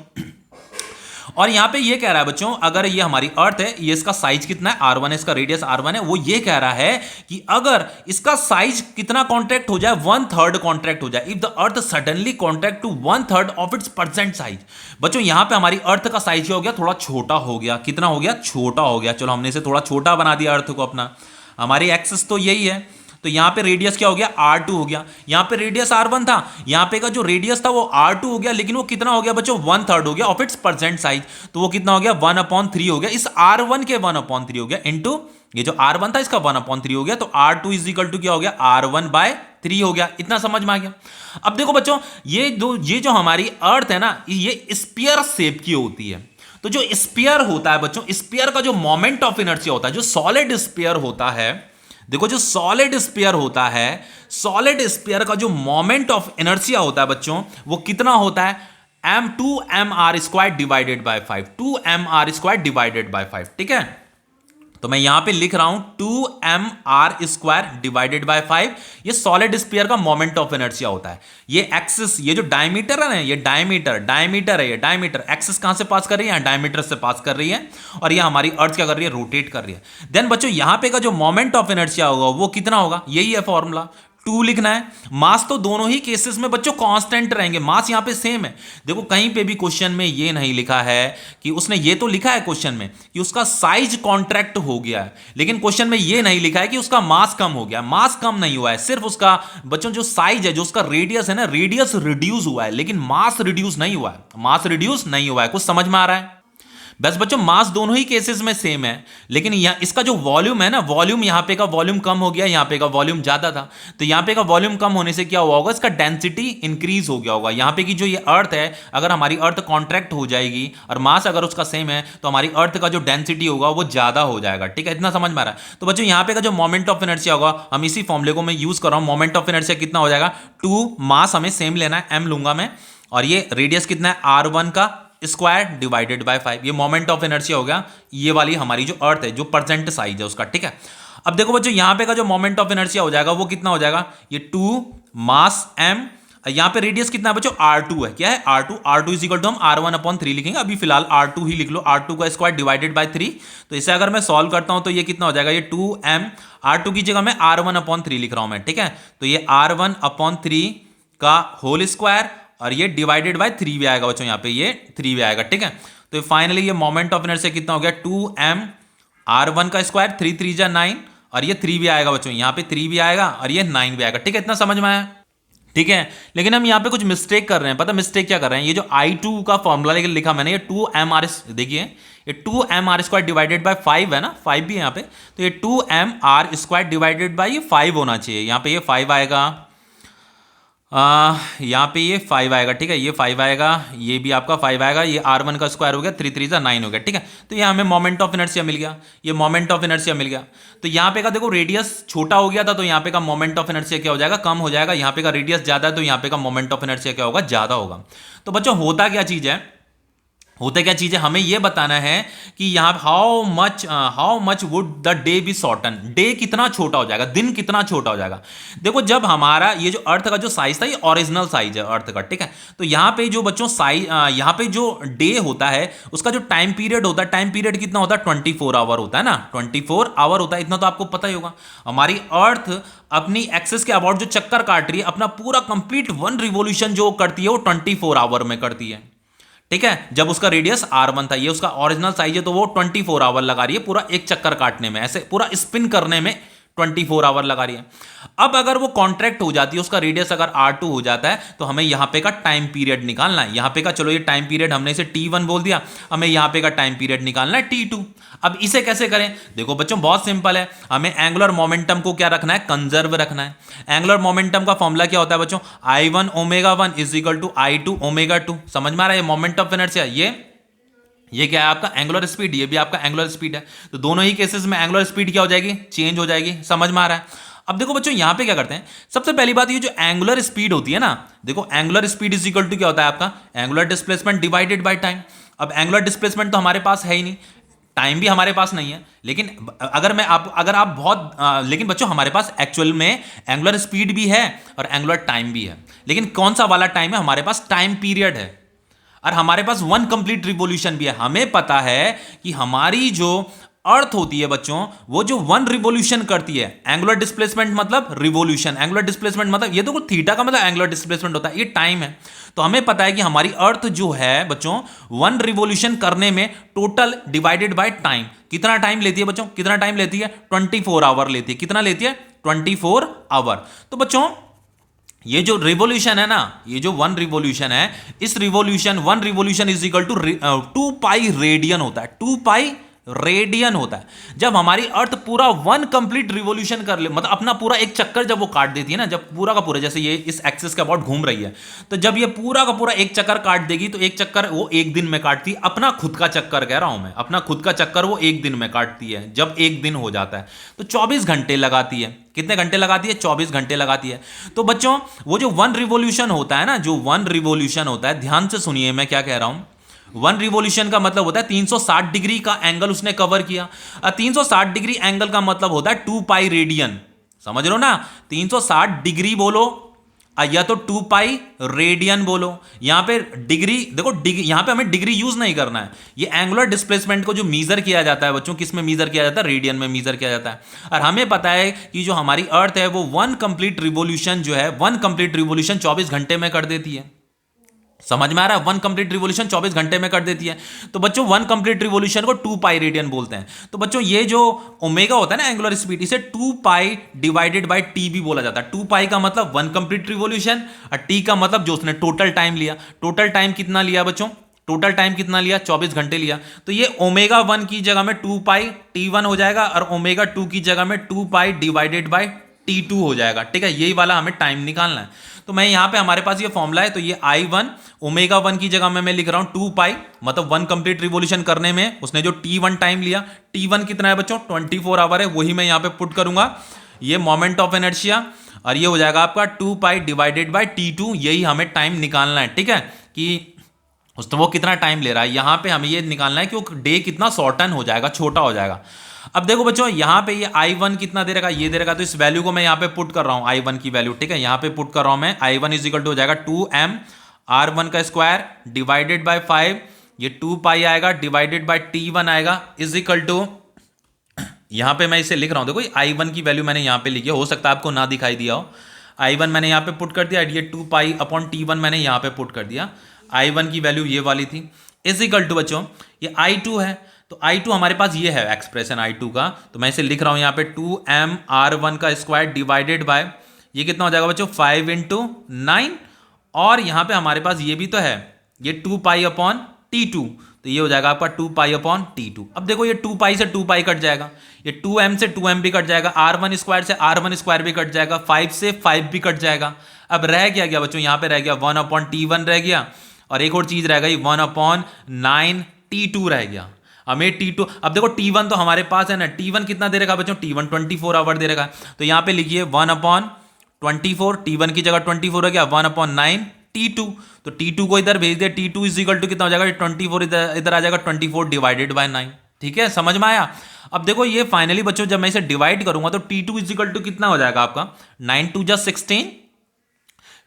और यहां पे ये कह रहा है बच्चों, अगर ये हमारी अर्थ है, ये इसका साइज कितना है, R1 है, इसका रेडियस R1 है, वो ये कह रहा है कि अगर इसका साइज कितना कॉन्ट्रैक्ट हो जाए, 1/3 कॉन्ट्रैक्ट हो जाए, if the earth suddenly contract to 1/3 of its present size. बच्चों यहां पे हमारी अर्थ का साइज क्या हो गया, थोड़ा छोटा हो गया। कितना हो गया, छोटा हो गया। चलो हमने इसे थोड़ा छोटा बना दिया अर्थ को अपना, हमारी एक्सिस तो यही है, तो यहां पे रेडियस क्या हो गया, R2 हो गया। यहां पे रेडियस R1 था, यहां पे का जो रेडियस था वो R2 हो गया, लेकिन वो कितना हो गया बच्चों, 1/3 हो गया ऑफ इट्स प्रेजेंट साइज। तो वो कितना हो गया, 1/3 हो गया, इस R1 के 1/3 हो गया, इनटू ये जो R1 था इसका 1/3 हो गया, तो R2 इज इक्वल टू क्या हो गया, R1/3 हो गया। इतना समझ में आ गया। अब देखो बच्चों, ये जो हमारी अर्थ है ना, ये स्फीयर शेप की होती है। तो जो स्फीयर होता है बच्चों, स्फीयर का जो मोमेंट ऑफ इनर्शिया होता है, जो सॉलिड स्फीयर होता है, देखो जो सॉलिड स्फीयर होता है, सॉलिड स्फीयर का जो मोमेंट ऑफ इनर्शिया होता है बच्चों, वो कितना होता है, m2mr² divided by 5, 2mr² divided by 5। ठीक है, तो मैं यहां पे लिख रहा हूं 2mr² डिवाइडेड बाय 5। ये सॉलिड स्फीयर का मोमेंट ऑफ इनर्शिया होता है। ये एक्सिस, ये जो डायमीटर है ना, ये डायमीटर है, ये डायमीटर एक्सिस कहां से पास कर रही है, डायमीटर से पास कर रही है, और ये हमारी अर्थ क्या कर रही है, रोटेट कर रही है। देन बच्चों यहां पे का जो मोमेंट ऑफ इनर्शिया होगा वो कितना होगा, यही है फॉर्मूला, 2 लिखना है। मास तो दोनों ही केसेस में बच्चों कांस्टेंट रहेंगे, मास यहां पे सेम है। देखो कहीं पे भी क्वेश्चन में ये नहीं लिखा है कि उसने, ये तो लिखा है क्वेश्चन में कि उसका साइज कॉन्ट्रैक्ट हो गया है, लेकिन क्वेश्चन में ये नहीं लिखा है कि उसका मास कम हो गया। मास कम नहीं हुआ है, सिर्फ उसका बच्चों जो साइज है, जो उसका रेडियस है ना, रेडियस रिड्यूस हुआ है, लेकिन मास रिड्यूस नहीं हुआ है, मास रिड्यूस नहीं हुआ है। कुछ समझ में आ रहा है? बस बच्चों मास दोनों ही केसेस में सेम है, लेकिन यहाँ इसका जो वॉल्यूम है ना, वॉल्यूम यहाँ पे का वॉल्यूम कम हो गया, यहाँ पे का वॉल्यूम ज्यादा था, तो यहाँ पे का वॉल्यूम कम होने से क्या हुआ होगा, इसका डेंसिटी इंक्रीज हो गया होगा। यहाँ पे की जो ये अर्थ है, अगर हमारी अर्थ कॉन्ट्रैक्ट हो जाएगी और मास अगर उसका सेम है तो हमारी अर्थ का जो डेंसिटी होगा वो ज्यादा हो जाएगा। ठीक है, इतना समझ में आ रहा है। तो बच्चों यहाँ पे का जो मोमेंट ऑफ इनर्शिया होगा, हम इसी फॉर्मूले को मैं यूज कर रहा हूँ। मोमेंट ऑफ इनर्शिया कितना हो जाएगा, 2 मास हमें सेम लेना है, m लूंगा मैं, और ये रेडियस कितना है, r1 का स्क्वायर डिवाइडेड बाय 5। ये मोमेंट ऑफ इनर्शिया हो गया, ये वाली हमारी जो अर्थ है, जो परसेंट साइज है उसका। ठीक है, अब देखो बच्चों यहाँ पे का जो मोमेंट ऑफ इनर्शिया हो जाएगा वो कितना हो जाएगा, ये 2 मास m, यहाँ पे रेडियस कितना है बच्चों, r2 है। क्या है, r2 इज इक्वल टू हम r1/3 लिखेंगे, अभी फिलहाल r2 ही लिख लो, r2 का स्क्वायर डिवाइडेड बाय 3। तो इसे अगर मैं सॉल्व करता हूं तो ये कितना हो जाएगा, ये 2m, r2 की जगह मैं r1/3 लिख रहा हूं मैं। ठीक है, तो ये r1/3 का होल स्क्वायर और ये डिवाइडेड बाय 3 भी आएगा बच्चों, यहाँ पे ये 3 भी आएगा। ठीक है, तो फाइनली ये मोमेंट ऑफ इनर्शिया कितना हो गया, 2m r1 का स्क्वायर, 3 3 जा 9, और ये 3 भी आएगा बच्चों, यहाँ पे 3 भी आएगा और ये 9 भी आएगा। ठीक है, इतना समझ में आया। ठीक है, लेकिन हम यहाँ पे कुछ मिस्टेक कर रहे हैं। पता मिस्टेक क्या कर रहे हैं, ये जो I2 का फॉर्मूला लेकर लिखा मैंने, ये 2mr, देखिए ये 2mr स्क्वायर डिवाइडेड बाय 5 है ना, 5 भी यहाँ पे, तो ये 2mr स्क्वायर डिवाइडेड बाय 5 होना चाहिए। यहाँ पे ये 5 आएगा, यहाँ पे ये 5 आएगा। ठीक है, ये 5 आएगा, ये भी आपका 5 आएगा, ये r1 का स्क्वायर हो गया, 3 3 9 हो गया। ठीक है, तो ये हमें मोमेंट ऑफ इनर्शिया मिल गया, ये मोमेंट ऑफ इनर्शिया मिल गया। तो यहाँ पे का देखो रेडियस छोटा हो गया था, तो यहाँ पे का मोमेंट ऑफ इनर्शिया क्या हो जाएगा, कम हो जाएगा। यहाँ पे का रेडियस ज्यादा है तो यहाँ पे का मोमेंट ऑफ इनर्शिया क्या होगा, ज्यादा होगा। तो बच्चों होता क्या चीज है, होता क्या चीज है, हमें यह बताना है कि यहाँ how much would the day be shorten, day कितना छोटा हो जाएगा, दिन कितना छोटा हो जाएगा। देखो जब हमारा ये जो अर्थ का जो साइज था, ये ओरिजिनल साइज है अर्थ का। ठीक है, तो यहाँ पे जो बच्चों साइज, यहाँ पे जो डे होता है उसका जो टाइम पीरियड होता है, टाइम पीरियड कितना होता है, 24 आवर होता है ना, 24 आवर होता है, इतना तो आपको पता ही होगा। हमारी अर्थ अपनी एक्सिस के अबाउट जो चक्कर काट रही है, अपना पूरा कंप्लीट 1 रिवोल्यूशन जो करती है वो 24 आवर में करती है। ठीक है, जब उसका रेडियस r1 था, ये उसका ओरिजिनल साइज है, तो वो 24 आवर लगा रही है पूरा एक चक्कर काटने में, ऐसे पूरा स्पिन करने में 24 आवर लगा रही है। अब अगर वो कॉन्ट्रैक्ट हो जाती है, उसका रेडियस अगर r2 हो जाता है, तो हमें यहां पे का टाइम पीरियड निकालना है। यहां पे का चलो ये टाइम पीरियड हमने इसे t1 बोल दिया, हमें यहां पे का टाइम पीरियड निकालना है t2। अब इसे कैसे करें, देखो बच्चों बहुत सिंपल है, हमें एंगुलर मोमेंटम को क्या रखना है, कंजर्व रखना है। एंगुलर मोमेंटम का फॉर्मूला क्या होता है बच्चों, I1 ω1 is equal to I2 ω2। समझ में आ रहा है, मोमेंट ऑफ इनर्शिया ये क्या है आपका एंगुलर स्पीड, ये भी आपका एंगुलर स्पीड है। तो दोनों ही केसेस में एंगुलर स्पीड क्या हो जाएगी, चेंज हो जाएगी। समझ में आ रहा है। अब देखो बच्चों यहां पे क्या करते हैं, सबसे पहली बात ये जो एंगुलर स्पीड होती है ना, देखो angular speed is equal to क्या होता है आपका, angular displacement divided by time. अब एंगुलर डिस्प्लेसमेंट तो हमारे पास है ही नहीं, टाइम भी हमारे पास नहीं है, लेकिन अगर आप बहुत लेकिन बच्चों हमारे पास एक्चुअल में एंगुलर स्पीड भी है और एंगुलर टाइम भी है। लेकिन कौन सा वाला टाइम है, हमारे पास टाइम पीरियड है और हमारे पास 1 कंप्लीट रिवोल्यूशन भी है। हमें पता है कि हमारी जो अर्थ होती है बच्चों, वो जो 1 रिवोल्यूशन करती है, एंगुलर डिस्प्लेसमेंट मतलब रिवोल्यूशन, एंगुलर डिस्प्लेसमेंट मतलब ये तो थीटा का मतलब एंगुलर डिस्प्लेसमेंट होता है, ये टाइम है। तो हमें पता है कि हमारी अर्थ जो है बच्चों 1 रिवोल्यूशन करने में टोटल डिवाइडेड बाय टाइम कितना टाइम लेती है बच्चों, कितना टाइम लेती है, 24 आवर लेती है। कितना लेती है, 24 आवर। तो बच्चों ये जो रिवोल्यूशन है ना, ये जो 1 रिवोल्यूशन है, इस revolution 1 revolution is equal to 2 pi radian होता है, 2 पाई रेडियन होता है। जब हमारी अर्थ पूरा 1 कंप्लीट रिवोल्यूशन कर ले, मतलब अपना पूरा एक चक्कर जब वो काट देती है ना, जब पूरा का पूरा, जैसे ये इस एक्सिस के अबाउट घूम रही है, तो जब ये पूरा का पूरा एक चक्कर काट देगी, तो एक चक्कर वो 1 दिन में काटती है। अपना खुद का चक्कर कह रहा हूं मैं, अपना खुद का चक्कर वो 1 दिन में काटती है। जब 1 दिन हो जाता है तो 24 घंटे लगाती है। कितने घंटे लगाती है, 24 घंटे लगाती है। तो बच्चों वो जो 1 रिवोल्यूशन होता है ना, जो 1 रिवोल्यूशन होता है, ध्यान से सुनिए मैं क्या कह रहा हूं। 1 रिवोल्यूशन का मतलब होता है 360 डिग्री का एंगल उसने कवर किया। 360 डिग्री एंगल का मतलब होता है 2 पाई रेडियन। समझ लो ना, 360 डिग्री बोलो या तो 2 पाई रेडियन बोलो। यहां पे डिग्री देखो, यहां पे हमें डिग्री यूज नहीं करना है। ये एंगुलर डिस्प्लेसमेंट को जो मीजर किया जाता है बच्चों, किस में मीजर किया जाता है, रेडियन में मीजर किया जाता है। और हमें पता है कि जो हमारी अर्थ है वो 1 कंप्लीट रिवोल्यूशन जो है, 1 कंप्लीट रिवोल्यूशन 24 घंटे में कर देती है। समझ में आ रहा है, 1 कंप्लीट रिवोल्यूशन 24 घंटे में कर देती है। तो बच्चों 1 कंप्लीट रिवोल्यूशन को 2 पाई रेडियन बोलते हैं। तो बच्चों ये जो ओमेगा होता है ना एंगुलर स्पीड, इसे 2 पाई डिवाइडेड बाय टी भी बोला जाता है। 2 पाई का मतलब 1 कंप्लीट रिवोल्यूशन और टी का मतलब जो उसने टोटल टाइम लिया। टोटल टाइम कितना लिया बच्चों, टोटल टाइम कितना लिया, 24 घंटे लिया। तो ये ओमेगा 1 की जगह में 2 पाई T1 हो जाएगा और ओमेगा 2 की जगह में 2 पाई डिवाइडेड बाय T2 हो जाएगा। ठीक है, यही वाला हमें टाइम निकालना है। तो मैं यहां पे हमारे पास ये फॉर्मूला है, तो ये I1 ओमेगा 1 की जगह में मैं लिख रहा हूं 2 पाई, मतलब 1 कंप्लीट रिवॉल्यूशन करने में उसने जो T1 टाइम लिया, T1 कितना है बच्चों, 24 आवर है, वही मैं यहां पे पुट करूंगा। ये मोमेंट ऑफ इनर्शिया और ये हो जाएगा आपका 2 पाई डिवाइडेड बाय T2, यही हमें टाइम निकालना है। ठीक है, कि तो वो कितना टाइम ले रहा है, यहां पे हमें ये निकालना है कि वो डे कितना शॉर्टन हो जाएगा, छोटा हो जाएगा। अब देखो बच्चों, यहां पे ये I1 कितना दे रखा, ये दे रखा, तो इस वैल्यू को मैं यहां पे पुट कर रहा हूं, I1 की वैल्यू। ठीक है, यहां पे पुट कर रहा हूं मैं, I1 इज इक्वल टू हो जाएगा 2m R1 का स्क्वायर डिवाइडेड बाय 5, ये 2 पाई आएगा डिवाइडेड बाय T1 आएगा, इज इक्वल टू, यहां पे मैं इसे लिख रहा हूं, देखो I1 की वैल्यू मैंने यहां पे लिखी है, हो सकता है आपको ना दिखाई दिया हो। I1 मैंने यहां पे पुट कर दिया, ये 2 पाई अपॉन T1 मैंने यहां पे पुट कर दिया। I1 की वैल्यू ये वाली थी, इज इक्वल टू बच्चों ये I2 है, तो I2 हमारे पास ये है एक्सप्रेशन I2 का, तो मैं इसे लिख रहा हूं यहां पे 2m R1 का स्क्वायर डिवाइडेड बाय, ये कितना हो जाएगा बच्चों 5 × 9, और यहां पे हमारे पास ये भी तो है, ये 2 पाई अपॉन T2, तो ये हो जाएगा आपका 2 पाई अपॉन T2। अब देखो ये 2 पाई से 2 पाई कट जाएगा, ये 2m से 2m भी कट जाएगा, R1 स्क्वायर से R1 स्क्वायर भी कट जाएगा, 5 से 5 भी कट जाएगा। अब रह गया बच्चों, यहां पे रह गया 1 अपॉन T1 रह गया, और एक और चीज रह गई 1 अपॉन 9 T2 रह गया। हमें T2, अब देखो T1 तो हमारे पास है ना, T1 कितना दे रखा बच्चों, T1 24 आवर दे रखा, तो यहां पे लिखिए 1 अपॉन 24, T1 की जगह 24 हो गया, 1 अपॉन 9 T2, तो T2 को इधर भेज दिया, T2 इज इक्वल टू कितना हो जाएगा, 24 इधर आ जाएगा 24 डिवाइडेड बाय 9। ठीक है, समझ में आया। अब देखो ये फाइनली बच्चों जब मैं इसे डिवाइड करूंगा तो T2 इज इक्वल टू कितना हो जाएगा आपका 9 2 जा 16,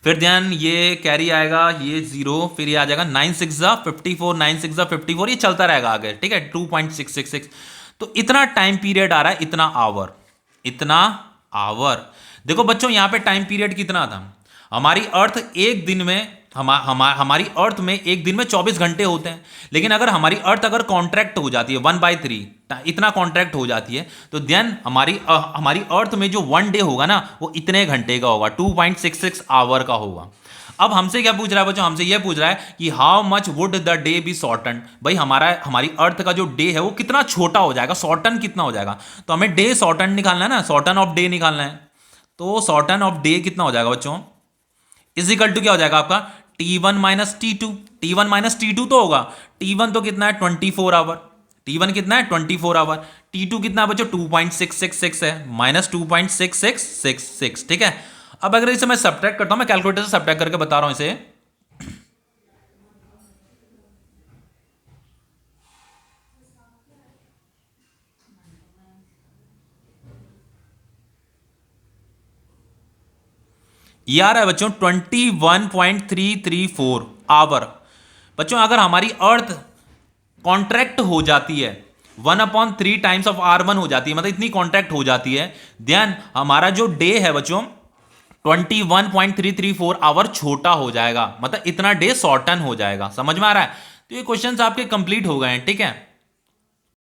फिर ध्यान ये कैरी आएगा, ये 0, फिर ये आ जाएगा 9 6 जा 54, 9 6 जा 54, ये चलता रहेगा आगे। ठीक है, 2.666, तो इतना टाइम पीरियड आ रहा है, इतना आवर। देखो बच्चों यहां पे टाइम पीरियड कितना था, हमारी अर्थ एक दिन में, हमारी अर्थ में एक दिन में 24 घंटे होते हैं, लेकिन अगर हमारी अर्थ अगर कॉन्ट्रैक्ट हो जाती है 1/3, इतना कॉन्ट्रैक्ट हो जाती है, तो देन हमारी अर्थ में जो 1 डे होगा ना, वो इतने घंटे का होगा, 2.66 आवर का होगा। अब हमसे क्या पूछ रहा है बच्चों, हमसे यह पूछ रहा है कि how much would the day be shorten, भाई हमारी अर्थ का जो डे है वो कितना छोटा हो जाएगा, शॉर्टन कितना हो जाएगा। तो हमें डे शॉर्टन निकालना है ना, शॉर्टन ऑफ डे निकालना है, तो शॉर्टन ऑफ डे कितना हो जाएगा बच्चों, इज इक्वल टू क्या हो जाएगा आपका T1 minus T2, T1 minus T2 तो होगा, T1 तो कितना है 24 आवर, T1 कितना है 24 आवर, T2 कितना है बच्चों 2.666 है, माइनस 2.6666। ठीक है, अब अगर इसे मैं सब्ट्रैक्ट करता हूं, मैं कैलकुलेटर से सब्ट्रैक्ट करके बता रहा हूं इसे, ये आ रहा है बच्चों 21.334 आवर। बच्चों अगर हमारी अर्थ कॉन्ट्रैक्ट हो जाती है 1/3 टाइम्स ऑफ R1 हो जाती है, मतलब इतनी कॉन्ट्रैक्ट हो जाती है, देन हमारा जो डे है बच्चों 21.334 आवर छोटा हो जाएगा, मतलब इतना डे शॉर्टन हो जाएगा। समझ में आ रहा है। तो ये क्वेश्चंस आपके कंप्लीट हो गए हैं। ठीक है।